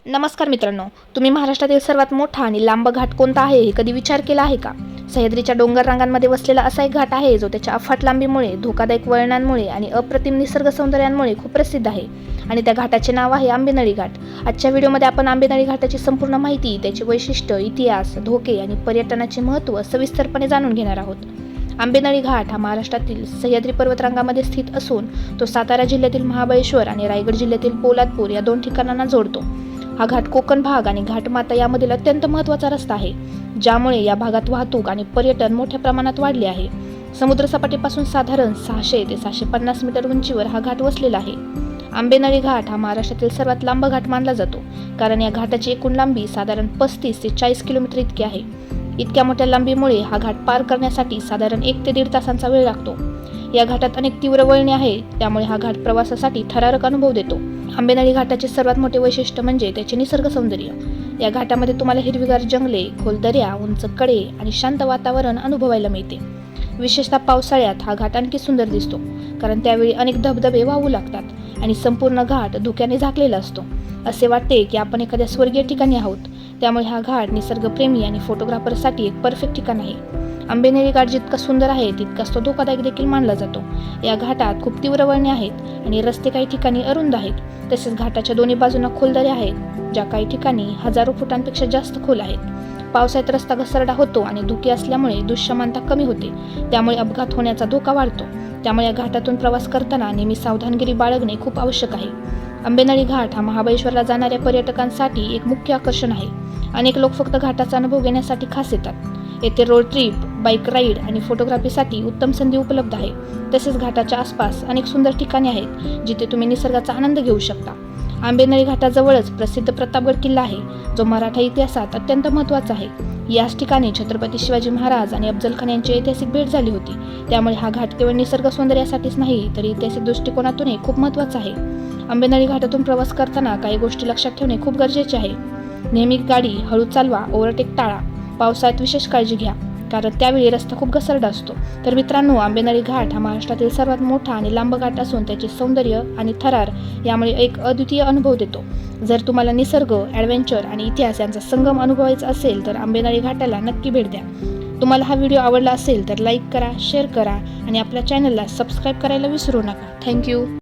नमस्कार मित्रांनो, तुम्ही महाराष्ट्रातील सर्वात मोठा आणि लांब घाट कोणता आहे हे कधी विचार केला आहे का? सह्याद्रीच्या डोंगर रांगांमध्ये वसलेला असा एक घाट आहे जो त्याच्या अफाट लांबीमुळे, धोकादायक वळणांमुळे आणि अप्रतिम निसर्ग सौंदर्यामुळे खूप प्रसिद्ध आहे. आणि त्या घाटाचे नाव आहे आंबेनळी घाट. आजच्या व्हिडिओमध्ये आपण आंबेनळी घाटाची संपूर्ण माहिती, त्याचे वैशिष्ट्य, इतिहास, धोके आणि पर्यटनाचे महत्त्व सविस्तरपणे जाणून घेणार आहोत. आंबेनळी घाट हा महाराष्ट्रातील सह्याद्री पर्वतरांगामध्ये स्थित असून तो सातारा जिल्ह्यातील महाबळेश्वर आणि रायगड जिल्ह्यातील पोलादपूर या दोन ठिकाणांना जोडतो. हा घाट कोकण भाग आणि घाटमाता यामधील अत्यंत महत्त्वाचा रस्ता आहे, ज्यामुळे या भागात वाहतूक आणि पर्यटन मोठ्या प्रमाणात वाढले आहे. समुद्रसपाटीपासून साधारण 600 ते 750 मीटर उंचीवर हा घाट वसलेला आहे. आंबेनळी घाट हा महाराष्ट्रातील सर्वात लांब घाट मानला जातो, कारण या घाटाची एकूण लांबी साधारण 35 ते 40 किलोमीटर इतकी आहे. इतक्या मोठ्या लांबीमुळे हा घाट पार करण्यासाठी साधारण 1 ते 1.5 तासांचा वेळ लागतो. या घाटात अनेक तीव्र वळणे आहेत, त्यामुळे हा घाट प्रवासासाठी थरारक अनुभव देतो. आंबेनळी घाटाचे सर्वात मोठे वैशिष्ट्य म्हणजे त्याचे निसर्ग सौंदर्य. या घाटामध्ये तुम्हाला हिरवीगार जंगले, खोल दऱ्या, उंच कडे आणि शांत वातावरण अनुभवायला मिळते. विशेषतः पावसाळ्यात हा घाट आणखी सुंदर दिसतो, कारण त्यावेळी अनेक धबधबे वाहू लागतात आणि संपूर्ण घाट धुक्याने झाकलेला असतो. असे वाटते की आपण एखाद्या स्वर्गीय ठिकाणी आहोत. त्यामुळे हा घाट निसर्गप्रेमी आणि फोटोग्राफरसाठी एक परफेक्ट ठिकाण आहे. आंबेनळी घाट जितका सुंदर आहे तितकाच तो धोकादायक देखील मानला जातो. या घाटात खूप तीव्र वळणे आहेत आणि रस्ते काही ठिकाणी अरुंद आहेत. तसेच घाटाच्या दोन्ही बाजूंना खोल दऱ्या आहेत, ज्या काही ठिकाणी हजारो फुटांपेक्षा जास्त खोल आहेत. पावसाळ्यात रस्ता घसरडा होतो आणि धुके असल्यामुळे दृश्यमानता कमी होते, त्यामुळे अपघात होण्याचा धोका वाढतो. त्यामुळे या घाटातून प्रवास करताना नेहमी सावधानगिरी बाळगणे खूप आवश्यक आहे. आंबेनळी घाट हा महाबळेश्वरला जाणाऱ्या पर्यटकांसाठी एक मुख्य आकर्षण आहे. अनेक लोक फक्त घाटाचा अनुभव घेण्यासाठी खास येतात. येथे रोड ट्रिप, बाईक राईड आणि फोटोग्राफीसाठी उत्तम संधी उपलब्ध आहे. तसेच घाटाच्या आसपास अनेक सुंदर ठिकाणे आहेत, जिथे तुम्ही निसर्गाचा आनंद घेऊ शकता. आंबेनळी घाटाजवळच प्रसिद्ध प्रतापगड किल्ला आहे, जो मराठा इतिहासात अत्यंत महत्त्वाचा आहे. याच ठिकाणी छत्रपती शिवाजी महाराज आणि अफजल खान यांची ऐतिहासिक भेट झाली होती. त्यामुळे हा घाट केवळ निसर्ग सौंदर्यासाठीच नाही, तर ऐतिहासिक दृष्टिकोनातूनही खूप महत्त्वाचा आहे. आंबेनळी घाटातून प्रवास करताना काही गोष्टी लक्षात ठेवणे खूप गरजेचे आहे. नेहमी गाडी हळू चालवा, ओव्हरटेक टाळा. पावसाळ्यात विशेष काळजी घ्या, कारण त्यावेळी रस्ता खूप घसरडा असतो. तर मित्रांनो, आंबेनळी घाट हा महाराष्ट्रातील सर्वात मोठा आणि लांब घाट असून त्याचे सौंदर्य आणि थरार यामुळे एक अद्वितीय अनुभव देतो. जर तुम्हाला निसर्ग, ॲडव्हेंचर आणि इतिहास यांचा संगम अनुभवायचा असेल तर आंबेनळी घाटाला नक्की भेट द्या. तुम्हाला हा व्हिडिओ आवडला असेल तर लाईक करा, शेअर करा आणि आपल्या चॅनलला सबस्क्राईब करायला विसरू नका. थँक्यू.